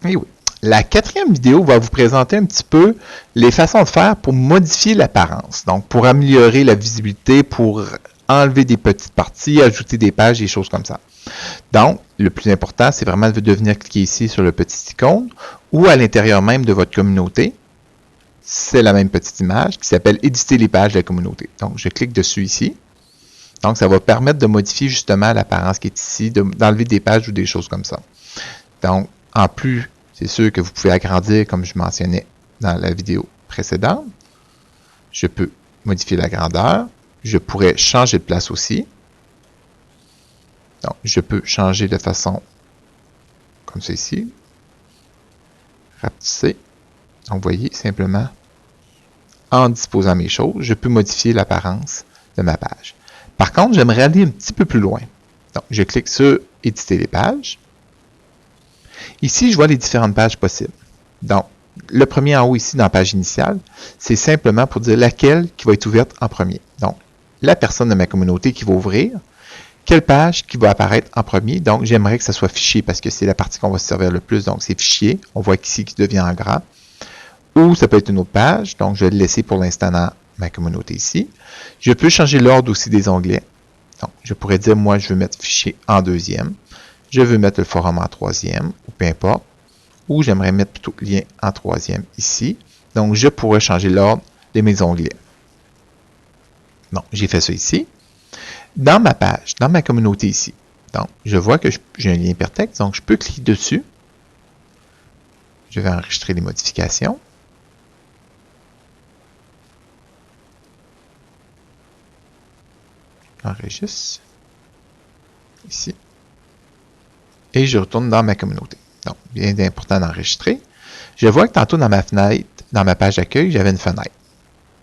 Et oui. La quatrième vidéo va vous présenter un petit peu les façons de faire pour modifier l'apparence. Donc, pour améliorer la visibilité, pour enlever des petites parties, ajouter des pages, des choses comme ça. Donc, le plus important, c'est vraiment de venir cliquer ici sur le petit icône ou à l'intérieur même de votre communauté. C'est la même petite image qui s'appelle « Éditer les pages de la communauté ». Donc, je clique dessus ici. Donc, ça va permettre de modifier justement l'apparence qui est ici, d'enlever des pages ou des choses comme ça. Donc, en plus, c'est sûr que vous pouvez agrandir, comme je mentionnais dans la vidéo précédente. Je peux modifier la grandeur. Je pourrais changer de place aussi. Donc, je peux changer de façon comme ça ici. Rapetisser. Donc, vous voyez, simplement, en disposant mes choses, je peux modifier l'apparence de ma page. Par contre, j'aimerais aller un petit peu plus loin. Donc, je clique sur « Éditer les pages ». Ici, je vois les différentes pages possibles. Donc, le premier en haut ici, dans la page initiale, c'est simplement pour dire laquelle qui va être ouverte en premier. Donc, la personne de ma communauté qui va ouvrir, quelle page qui va apparaître en premier. Donc, j'aimerais que ça soit fichier parce que c'est la partie qu'on va se servir le plus. Donc, c'est fichier. On voit ici qui devient en gras. Ou ça peut être une autre page. Donc, je vais le laisser pour l'instant dans ma communauté ici. Je peux changer l'ordre aussi des onglets. Donc, je pourrais dire, moi, je veux mettre fichier en deuxième. Je veux mettre le forum en troisième, ou peu importe. Ou j'aimerais mettre plutôt lien en troisième ici. Donc, je pourrais changer l'ordre de mes onglets. Donc, j'ai fait ça ici. Dans ma page, dans ma communauté ici, donc, je vois que j'ai un lien hypertexte, donc je peux cliquer dessus. Je vais enregistrer les modifications. J'enregistre. Ici. Et je retourne dans ma communauté. Donc, bien important d'enregistrer. Je vois que tantôt dans ma fenêtre, dans ma page d'accueil, j'avais une fenêtre.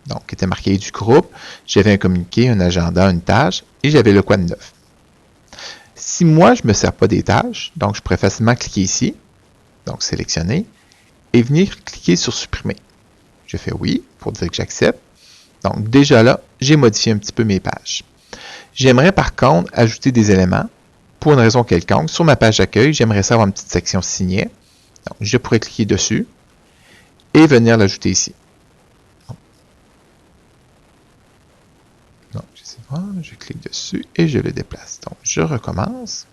Donc, qui était marqué du groupe. J'avais un communiqué, un agenda, une tâche, et j'avais le quoi de neuf. Si moi, je ne me sers pas des tâches, donc je pourrais facilement cliquer ici, donc sélectionner, et venir cliquer sur supprimer. Je fais oui pour dire que j'accepte. Donc, déjà là, j'ai modifié un petit peu mes pages. J'aimerais par contre ajouter des éléments pour une raison quelconque. Sur ma page d'accueil, j'aimerais ça avoir une petite section signée. Donc, je pourrais cliquer dessus et venir l'ajouter ici. Donc, je clique dessus et je le déplace. Donc, je recommence.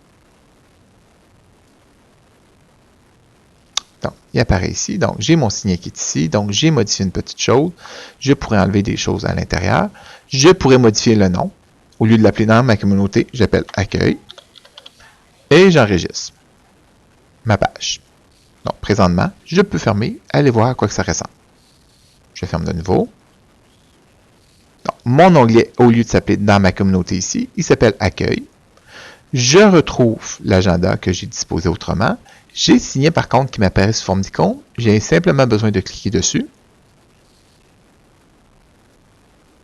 Donc, il apparaît ici. Donc, j'ai mon signet qui est ici. Donc, j'ai modifié une petite chose. Je pourrais enlever des choses à l'intérieur. Je pourrais modifier le nom. Au lieu de l'appeler dans ma communauté, j'appelle accueil. Et j'enregistre ma page. Donc, présentement, je peux fermer, aller voir à quoi que ça ressemble. Je ferme de nouveau. Donc, mon onglet, au lieu de s'appeler dans ma communauté ici, il s'appelle accueil. Je retrouve l'agenda que j'ai disposé autrement. J'ai signé par contre qui m'apparaît sous forme d'icône. J'ai simplement besoin de cliquer dessus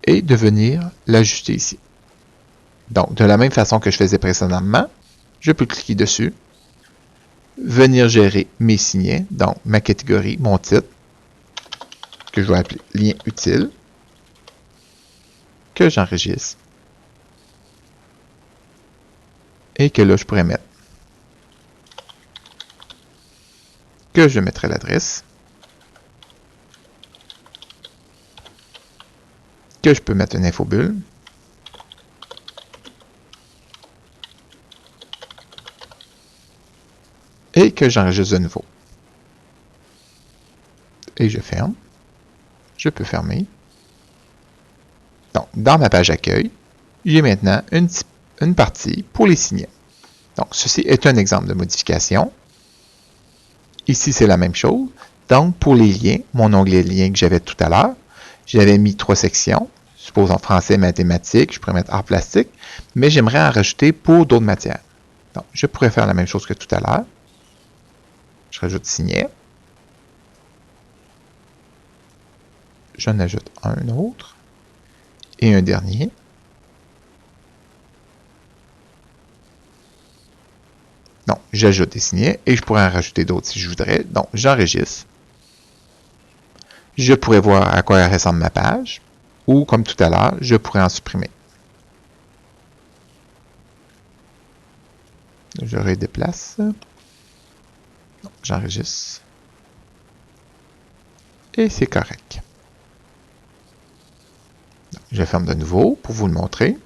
et de venir l'ajuster ici. Donc, de la même façon que je faisais précédemment, je peux cliquer dessus, venir gérer mes signets, donc ma catégorie, mon titre, que je vais appeler lien utile, que j'enregistre, et que là, je pourrais mettre que je mettrai l'adresse, que je peux mettre une infobulle, et que j'enregistre de nouveau. Et je ferme. Je peux fermer. Donc, dans ma page accueil, j'ai maintenant une partie pour les signets. Donc, ceci est un exemple de modification. Ici, c'est la même chose. Donc, pour les liens, mon onglet liens que j'avais tout à l'heure, j'avais mis 3 sections. Supposons français, mathématiques, je pourrais mettre art plastique, mais j'aimerais en rajouter pour d'autres matières. Donc, je pourrais faire la même chose que tout à l'heure. Je rajoute signet. J'en ajoute un autre. Et un dernier. Donc, j'ajoute des signets et je pourrais en rajouter d'autres si je voudrais. Donc, j'enregistre. Je pourrais voir à quoi ressemble ma page. Ou, comme tout à l'heure, je pourrais en supprimer. Je redéplace. J'enregistre. Et c'est correct. Donc, je ferme de nouveau pour vous le montrer.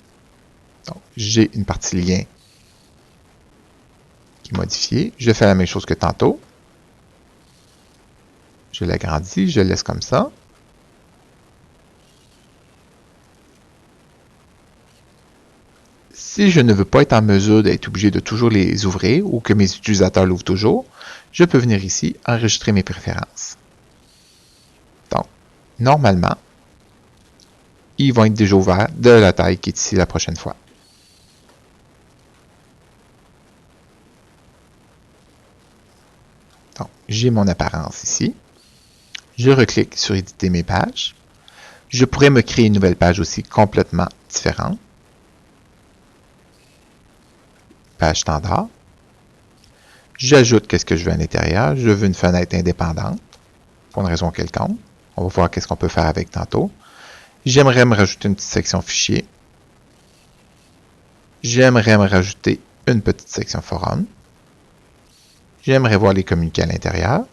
J'ai une partie lien qui est modifiée. Je fais la même chose que tantôt. Je l'agrandis, je le laisse comme ça. Si je ne veux pas être en mesure d'être obligé de toujours les ouvrir ou que mes utilisateurs l'ouvrent toujours, je peux venir ici enregistrer mes préférences. Donc, normalement, ils vont être déjà ouverts de la taille qui est ici la prochaine fois. Donc, j'ai mon apparence ici. Je reclique sur éditer mes pages. Je pourrais me créer une nouvelle page aussi complètement différente. Page standard. J'ajoute qu'est-ce que je veux à l'intérieur. Je veux une fenêtre indépendante pour une raison quelconque. On va voir qu'est-ce qu'on peut faire avec tantôt. J'aimerais me rajouter une petite section fichier. J'aimerais me rajouter une petite section forum. J'aimerais voir les communiqués à l'intérieur.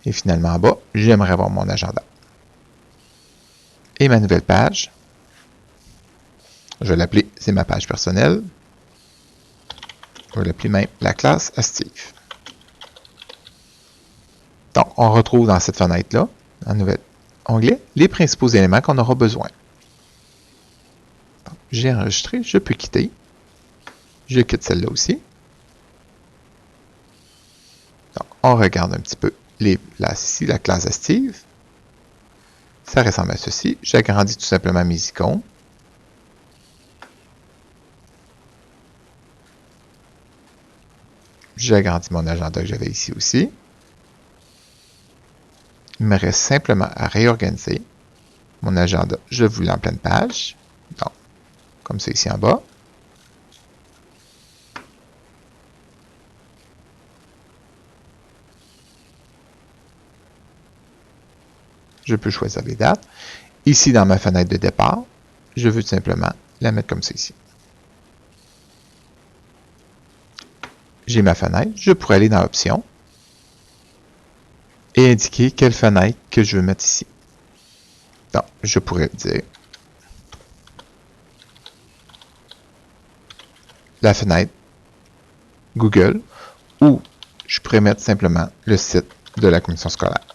Et finalement en bas, j'aimerais voir mon agenda. Et ma nouvelle page, je vais l'appeler, c'est ma page personnelle. Je vais l'appeler même la classe à Steve. Donc, on retrouve dans cette fenêtre-là, en nouvel onglet, les principaux éléments qu'on aura besoin. J'ai enregistré, je peux quitter. Je quitte celle-là aussi. Donc, on regarde un petit peu ici, la classe à Steve. Ça ressemble à ceci. J'agrandis tout simplement mes icônes. J'agrandis mon agenda que j'avais ici aussi. Il me reste simplement à réorganiser mon agenda. Je voulais en pleine page. Donc, comme ça ici en bas. Je peux choisir les dates. Ici, dans ma fenêtre de départ, je veux tout simplement la mettre comme ça ici. J'ai ma fenêtre. Je pourrais aller dans Options et indiquer quelle fenêtre que je veux mettre ici. Donc, je pourrais dire la fenêtre Google ou je pourrais mettre simplement le site de la commission scolaire.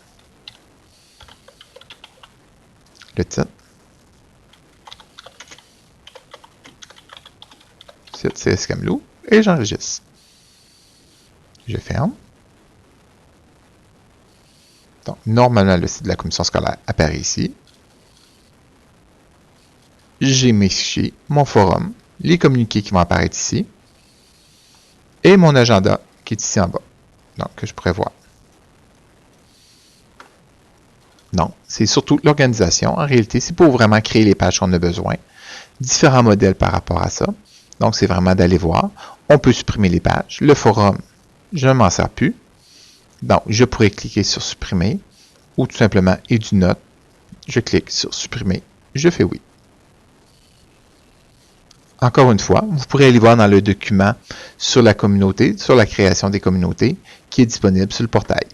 Le titre. Site CS Kamloops et j'enregistre. Je ferme. Donc, normalement, le site de la commission scolaire apparaît ici. J'ai mes fichiers, mon forum, les communiqués qui vont apparaître ici et mon agenda qui est ici en bas. Donc, que je pourrais voir. Non, c'est surtout l'organisation. En réalité, c'est pour vraiment créer les pages qu'on a besoin. Différents modèles par rapport à ça. Donc, c'est vraiment d'aller voir. On peut supprimer les pages. Le forum, je ne m'en sers plus. Donc, je pourrais cliquer sur supprimer ou tout simplement et du note. Je clique sur supprimer. Je fais oui. Encore une fois, vous pourrez aller voir dans le document sur la communauté, sur la création des communautés, qui est disponible sur le portail.